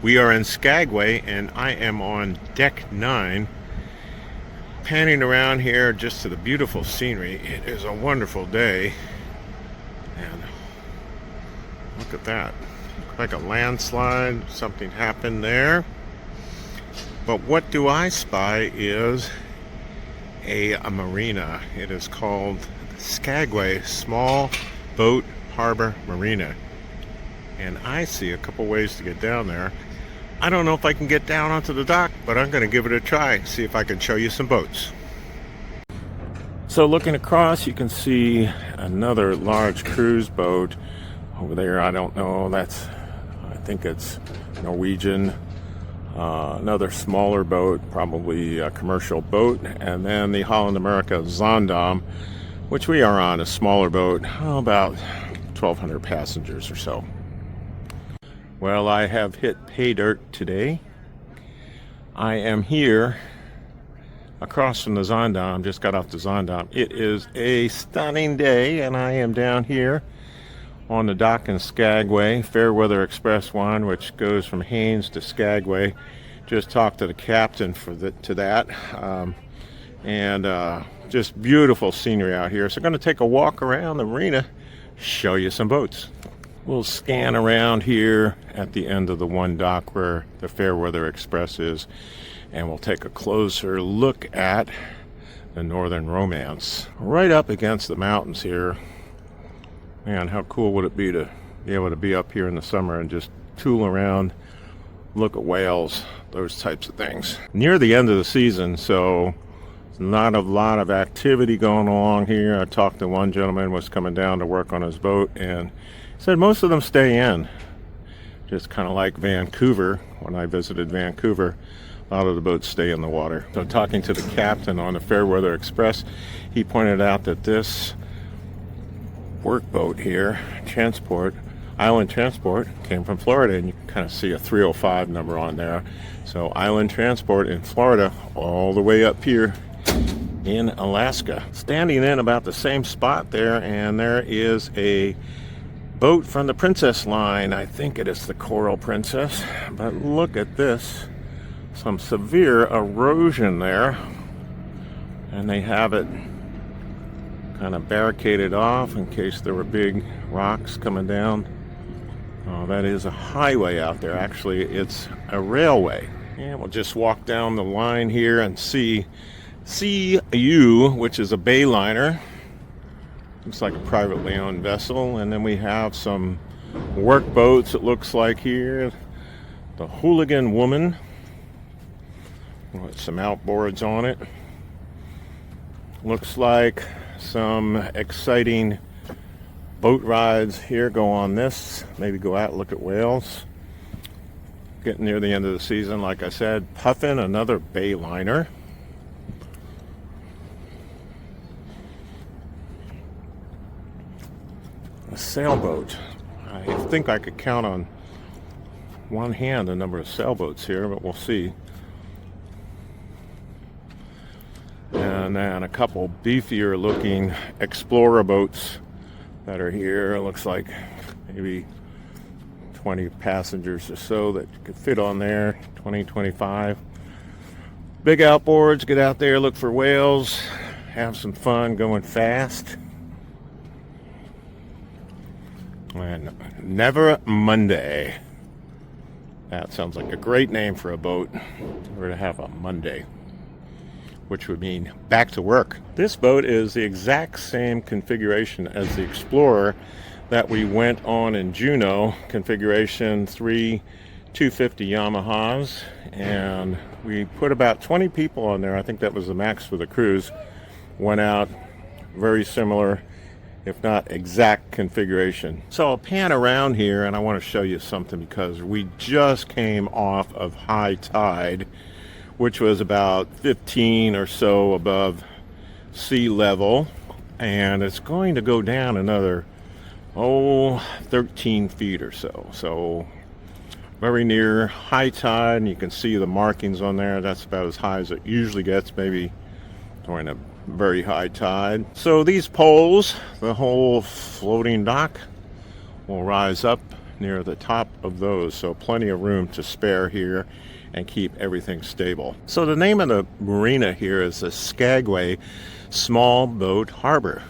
We are in Skagway and I am on deck 9, panning around here just to the beautiful scenery. It is a wonderful day, and look at that. Looks like a landslide, something happened there. But what do I spy is a marina. It is called Skagway Small Boat Harbor Marina. And I see a couple ways to get down there. I don't know if I can get down onto the dock, but I'm going to give it a try, see if I can show you some boats. So looking across, you can see another large cruise boat over there. I don't know, I think it's Norwegian. Another smaller boat, probably a commercial boat, and then the Holland America Zaandam, which we are on, a smaller boat, about 1,200 passengers or so. Well, I have hit pay dirt today. I am here across from the Zaandam, just got off the Zaandam. It is a stunning day, and I am down here on the dock in Skagway, Fairweather Express 1, which goes from Haines to Skagway. Just talked to the captain to that. Just beautiful scenery out here. So I'm going to take a walk around the marina, show you some boats. We'll scan around here at the end of the one dock where the Fairweather Express is, and we'll take a closer look at the Northern Romance. Right up against the mountains here. Man, how cool would it be to be able to be up here in the summer and just tool around, look at whales, those types of things. Near the end of the season, so not a lot of activity going along here. I talked to one gentleman was coming down to work on his boat, and said most of them stay in, just kind of like Vancouver. When I visited Vancouver, a lot of the boats stay in the water. So talking to the captain on the Fairweather Express, he pointed out that this workboat here, Island Transport, came from Florida, and you can kind of see a 305 number on there. So Island Transport in Florida, all the way up here in Alaska. Standing in about the same spot there, and there is a boat from the Princess line. I think it is the Coral Princess, but look at this. Some severe erosion there, and they have it kind of barricaded off in case there were big rocks coming down. Oh, that is a highway out there. Actually, it's a railway. And we'll just walk down the line here and see CU, which is a Bayliner. Looks like a privately owned vessel. And then we have some work boats, it looks like here. The Hooligan Woman with some outboards on it. Looks like some exciting boat rides here go on this. Maybe go out and look at whales. Getting near the end of the season, like I said. Puffin, another Bayliner. A sailboat. I think I could count on one hand the number of sailboats here, but we'll see. And then a couple beefier looking explorer boats that are here. It looks like maybe 20 passengers or so that could fit on there, 20, 25. Big outboards, get out there, look for whales, have some fun going fast. And Never Monday. That sounds like a great name for a boat. We're to have a Monday, which would mean back to work. This boat is the exact same configuration as the Explorer that we went on in Juneau, configuration 3 250 Yamahas, and we put about 20 people on there. I think that was the max for the cruise. Went out, very similar, if not exact configuration. So I'll pan around here, and I want to show you something because we just came off of high tide, which was about 15 or so above sea level, and it's going to go down another 13 feet or so. So very near high tide, and you can see the markings on there. That's about as high as it usually gets, maybe during a very high tide. So these poles, the whole floating dock, will rise up near the top of those, so plenty of room to spare here and keep everything stable. So the name of the marina here is the Skagway Small Boat Harbor.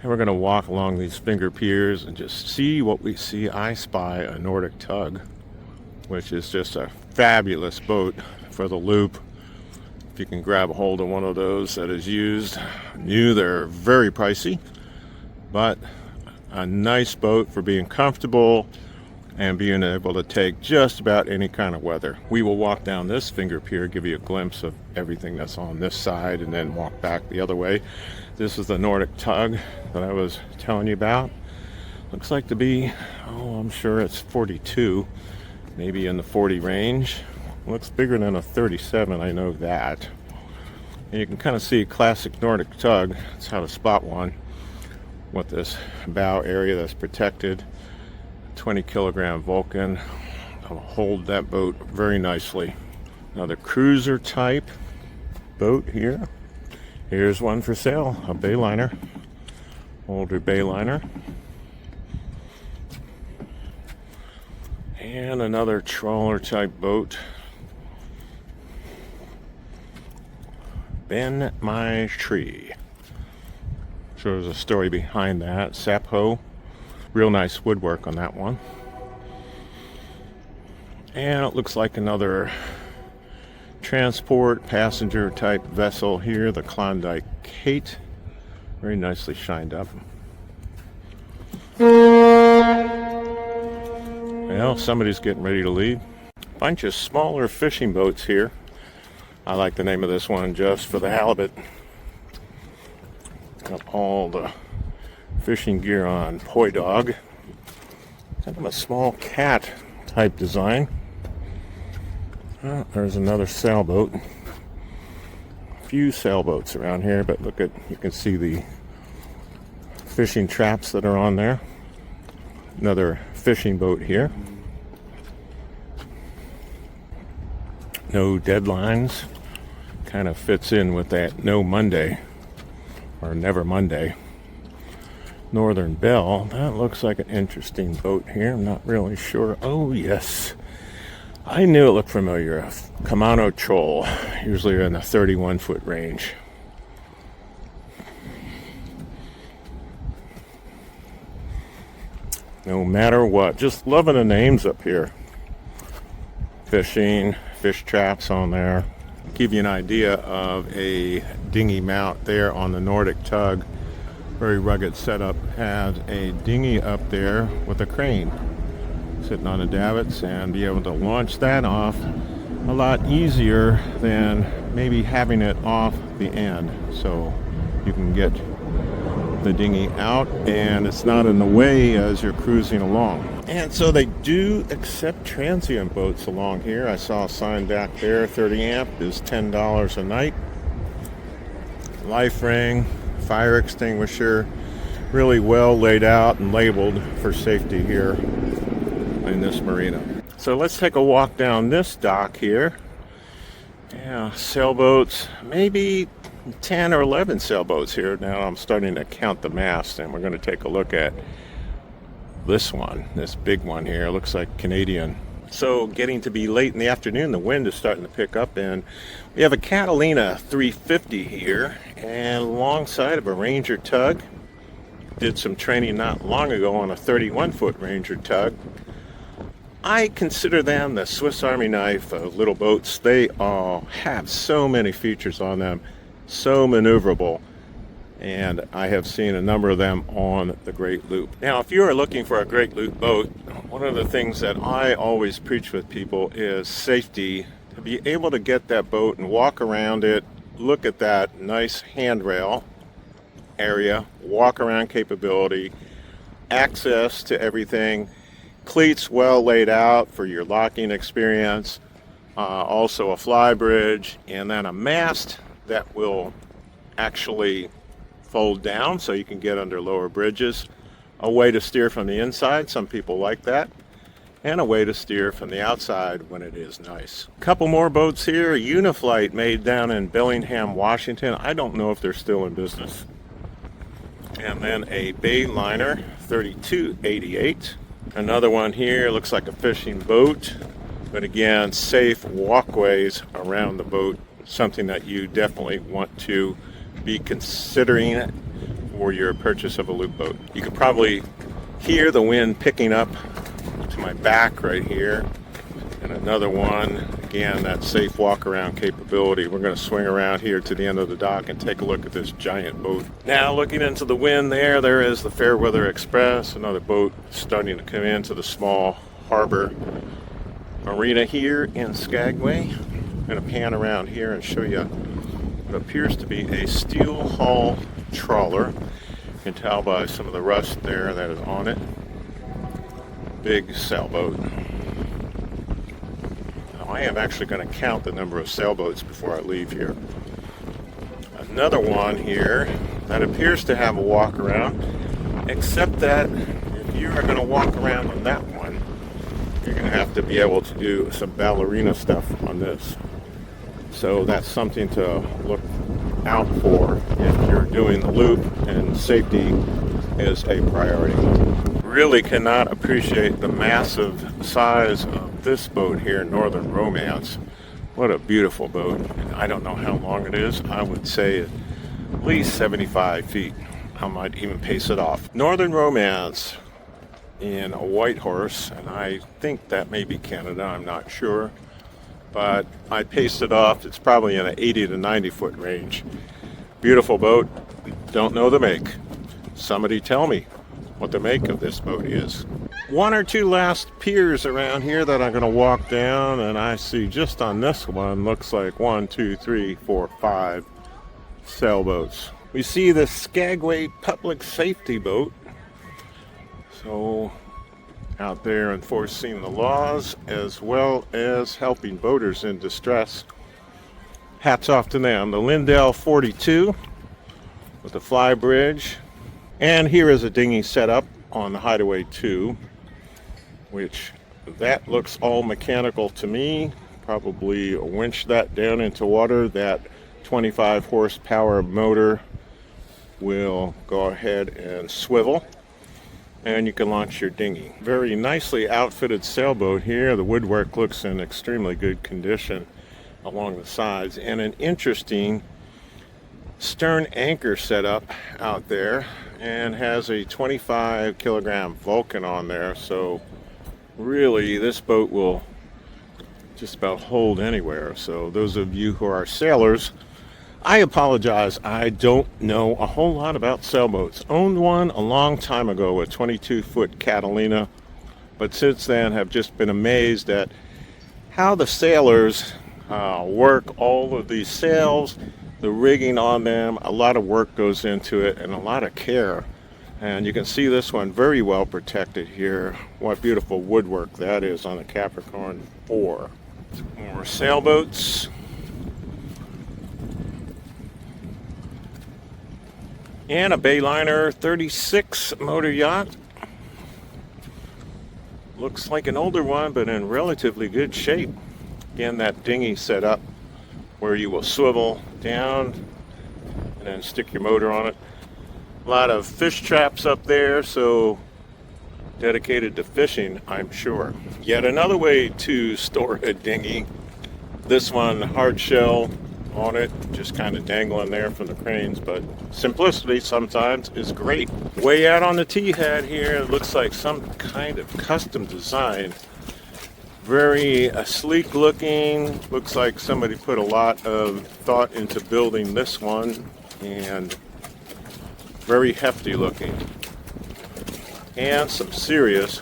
And we're going to walk along these finger piers and just see what we see. I spy a Nordic tug, which is just a fabulous boat for the loop. If you can grab a hold of one of those that is used new, they're very pricey, but a nice boat for being comfortable and being able to take just about any kind of weather. We will walk down this finger pier, give you a glimpse of everything that's on this side, and then walk back the other way. This is the Nordic tug that I was telling you about. Looks like to be, I'm sure it's 42, maybe in the 40 range. Looks bigger than a 37, I know that. And you can kind of see a classic Nordic tug. That's how to spot one with this bow area that's protected. 20 kilogram Vulcan. I'll hold that boat very nicely. Another cruiser type boat here. Here's one for sale, a bayliner, older bayliner. And another trawler type boat. Bend My Tree. So there's a story behind that. Sapho. Real nice woodwork on that one. And it looks like another transport passenger type vessel here, the Klondike Kate. Very nicely shined up. Well, somebody's getting ready to leave. Bunch of smaller fishing boats here. I like the name of this one just for the halibut. Got all the fishing gear on Poi Dog. Kind of a small cat type design. There's another sailboat. A few sailboats around here, but look at, you can see the fishing traps that are on there. Another fishing boat here. No deadlines. Kind of fits in with that No Monday or Never Monday. Northern Belle. That looks like an interesting boat here. I'm not really sure. Oh, yes. I knew it looked familiar. A Kamano Troll. Usually in the 31-foot range. No matter what. Just loving the names up here. Fishing, fish traps on there. Give you an idea of a dinghy mount there on the Nordic tug. Very rugged setup. Has a dinghy up there with a crane sitting on the davits, and be able to launch that off a lot easier than maybe having it off the end. So you can get the dinghy out and it's not in the way as you're cruising along. And so they do accept transient boats along here. I saw a sign back there, 30 amp is $10 a night. Life ring, fire extinguisher, really well laid out and labeled for safety here in this marina. So let's take a walk down this dock here. Yeah, sailboats, maybe 10 or 11 sailboats here. Now I'm starting to count the masts, and we're going to take a look at this one, this big one here. Looks like Canadian. So getting to be late in the afternoon, the wind is starting to pick up, and we have a Catalina 350 here, and alongside of a Ranger tug. Did some training not long ago on a 31-foot Ranger tug. I consider them the Swiss Army knife of little boats. They all have so many features on them, so maneuverable, and I have seen a number of them on the Great Loop. Now, if you are looking for a Great Loop boat, one of the things that I always preach with people is safety. To be able to get that boat and walk around it, look at that nice handrail area, walk around capability, access to everything, cleats well laid out for your locking experience, also a fly bridge, and then a mast that will actually fold down so you can get under lower bridges, a way to steer from the inside, some people like that, and a way to steer from the outside when it is nice. A couple more boats here. A Uniflight made down in Bellingham, Washington. I don't know if they're still in business. And then a Bayliner 3288. Another one here looks like a fishing boat, but again, safe walkways around the boat, something that you definitely want to be considering for your purchase of a loop boat. You can probably hear the wind picking up to my back right here. And another one, again, that safe walk around capability. We're going to swing around here to the end of the dock and take a look at this giant boat. Now looking into the wind there is the Fairweather Express, another boat starting to come into the small harbor marina here in Skagway. I'm going to pan around here and show you what appears to be a steel hull trawler. You can tell by some of the rust there that is on it. Big sailboat. I am actually going to count the number of sailboats before I leave here. Another one here that appears to have a walk around, except that if you are going to walk around on that one, you're going to have to be able to do some ballerina stuff on this. So that's something to look out for if you're doing the loop, and safety is a priority. Really cannot appreciate the massive size of this boat here, Northern Romance. What a beautiful boat. I don't know how long it is. I would say at least 75 feet. I might even pace it off. Northern Romance in a White Horse, and I think that may be Canada, I'm not sure. But I paced it off. It's probably in an 80 to 90 foot range. Beautiful boat. Don't know the make. Somebody tell me what the make of this boat is. One or two last piers around here that I'm going to walk down, and I see just on this one looks like 1, 2, 3, 4, 5 sailboats. We see the Skagway public safety boat, so out there enforcing the laws as well as helping boaters in distress. Hats off to them. The Lindell 42 with the fly bridge. And here is a dinghy set up on the Hideaway 2, which that looks all mechanical to me. Probably winch that down into water. That 25 horsepower motor will go ahead and swivel, and you can launch your dinghy. Very nicely outfitted sailboat here. The woodwork looks in extremely good condition along the sides, and an interesting stern anchor setup out there, and has a 25 kilogram Vulcan on there, so really this boat will just about hold anywhere. So those of you who are sailors, I apologize, I don't know a whole lot about sailboats. Owned one a long time ago, a 22-foot Catalina, but since then have just been amazed at how the sailors work all of these sails, the rigging on them. A lot of work goes into it and a lot of care. And you can see this one very well protected here. What beautiful woodwork that is on the Capricorn 4. More sailboats. And a Bayliner 36 motor yacht. Looks like an older one, but in relatively good shape. Again, that dinghy set up where you will swivel down and then stick your motor on it. A lot of fish traps up there, so dedicated to fishing, I'm sure. Yet another way to store a dinghy. This one, hard shell on it, just kind of dangling there from the cranes, but simplicity sometimes is great. Way out on the T-head here, it looks like some kind of custom design. Very sleek looking. Looks like somebody put a lot of thought into building this one, and very hefty looking. And some serious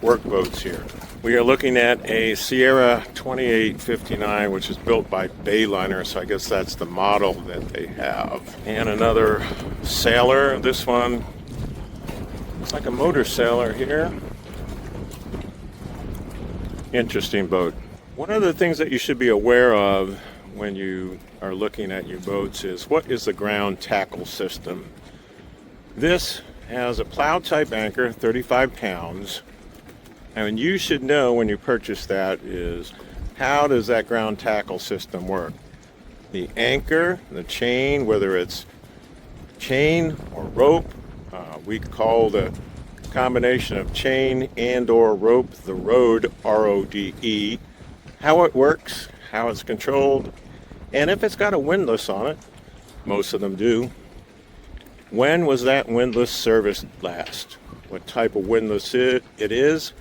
work boats here. We are looking at a Sierra 2859, which is built by Bayliner, so I guess that's the model that they have. And another sailor. This one looks like a motor sailor here. Interesting boat. One of the things that you should be aware of when you are looking at your boats is what is the ground tackle system. This has a plow type anchor, 35 pounds. And you should know when you purchase that is how does that ground tackle system work. The anchor, the chain, whether it's chain or rope, we call the combination of chain and or rope, the Rode, R-O-D-E, how it works, how it's controlled, and if it's got a windlass on it. Most of them do. When was that windlass serviced last? What type of windlass it is,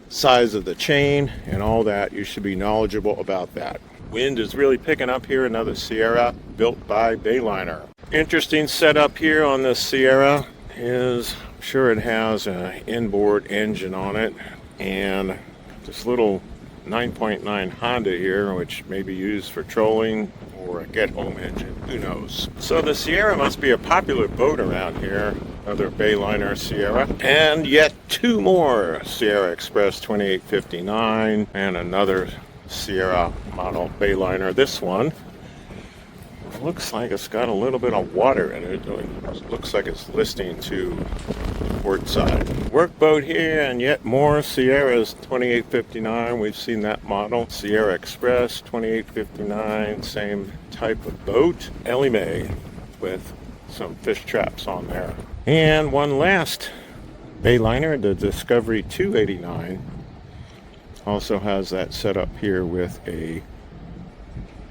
size of the chain, and all that. You should be knowledgeable about that. Wind is really picking up here. Another Sierra built by Bayliner. Interesting setup here on this Sierra is, I'm sure it has an inboard engine on it, and this little 9.9 Honda here, which may be used for trolling or a get-home engine, who knows. So the Sierra must be a popular boat around here. Another Bayliner Sierra, and yet two more Sierra Express 2859, and another Sierra model Bayliner. This one looks like it's got a little bit of water in it. It looks like it's listing to port side. Workboat here, and yet more Sierras 2859. We've seen that model. Sierra Express 2859, same type of boat. Ellie Mae with some fish traps on there. And one last Bayliner, the Discovery 289, also has that setup here with a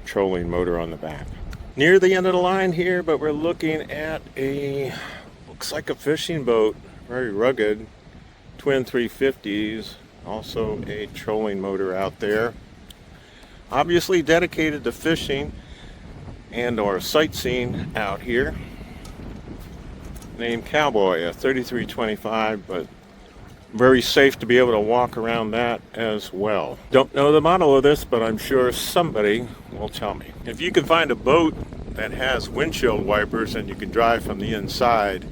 trolling motor on the back. Near the end of the line here, but we're looking at a, looks like a fishing boat, very rugged, twin 350s, also a trolling motor out there. Obviously dedicated to fishing and or sightseeing out here. Named Cowboy, a 3325, but very safe to be able to walk around that as well. Don't know the model of this, but I'm sure somebody will tell me. If you can find a boat that has windshield wipers and you can drive from the inside,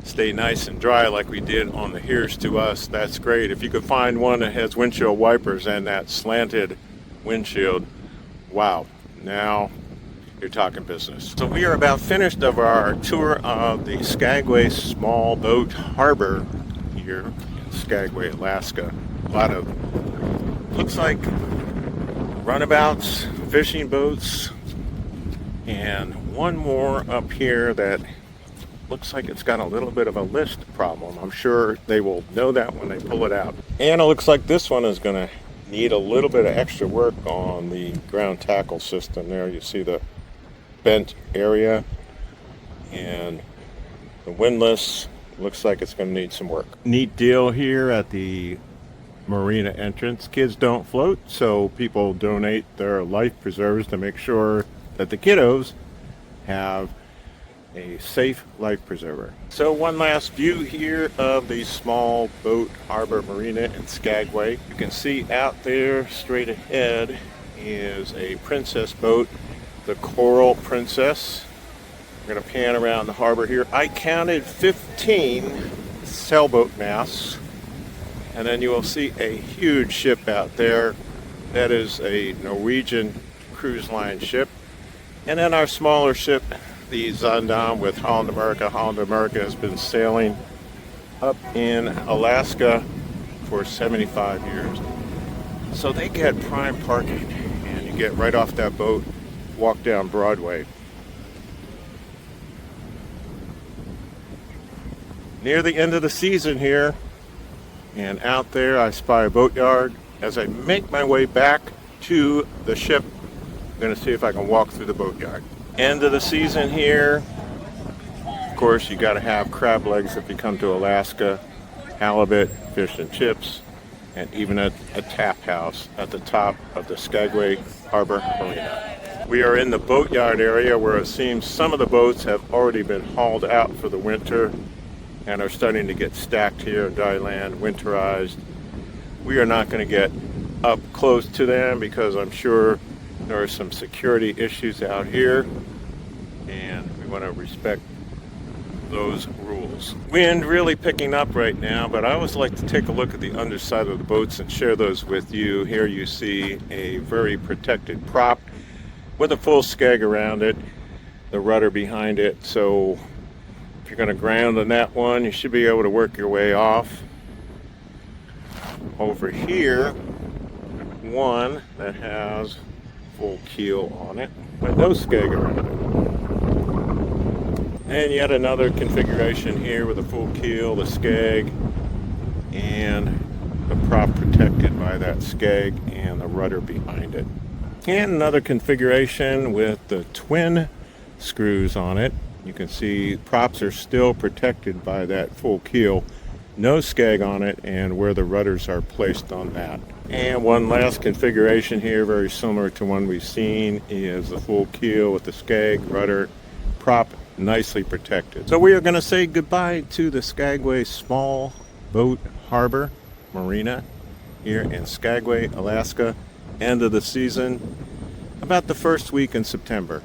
stay nice and dry like we did on the Here's to Us, that's great. If you could find one that has windshield wipers and that slanted windshield, wow, now you're talking business. So we are about finished of our tour of the Skagway small boat harbor here in Skagway, Alaska. A lot of, looks like runabouts, fishing boats, and one more up here that looks like it's got a little bit of a list problem. I'm sure they will know that when they pull it out. And it looks like this one is going to need a little bit of extra work on the ground tackle system there. You see the bent area, and the windlass looks like it's going to need some work. Neat deal here at the marina entrance. Kids don't float, so people donate their life preservers to make sure that the kiddos have a safe life preserver. So one last view here of the small boat harbor marina in Skagway. You can see out there straight ahead is a princess boat, the Coral Princess. We're going to pan around the harbor here. I counted 15 sailboat masts, and then you will see a huge ship out there. That is a Norwegian cruise line ship. And then our smaller ship, the Zaandam with Holland America. Holland America has been sailing up in Alaska for 75 years. So they get prime parking, and you get right off that boat, walk down Broadway. Near the end of the season here, and out there I spy a Boatyard. As I make my way back to the ship, I'm going to see if I can walk through the Boatyard. End of the season here. Of course, you got to have crab legs if you come to Alaska, halibut, fish and chips, and even a tap house at the top of the Skagway Harbor Marina. We are in the Boatyard area where it seems some of the boats have already been hauled out for the winter and are starting to get stacked here, dry land, winterized. We are not going to get up close to them because I'm sure there are some security issues out here, and we want to respect those rules. Wind really picking up right now, but I always like to take a look at the underside of the boats and share those with you. Here you see a very protected prop with a full skeg around it, the rudder behind it. So if you're going to ground on that one, you should be able to work your way off. Over here, one that has full keel on it, but no skeg around And yet another configuration here with a full keel, the skag, and the prop protected by that skag and the rudder behind it. And another configuration with the twin screws on it. You can see props are still protected by that full keel. No skag on it, and where the rudders are placed on that. And one last configuration here, very similar to one we've seen, is the full keel with the skag, rudder, prop nicely protected. So we are going to say goodbye to the Skagway Small Boat Harbor Marina here in Skagway, Alaska. End of the season, about the first week in September.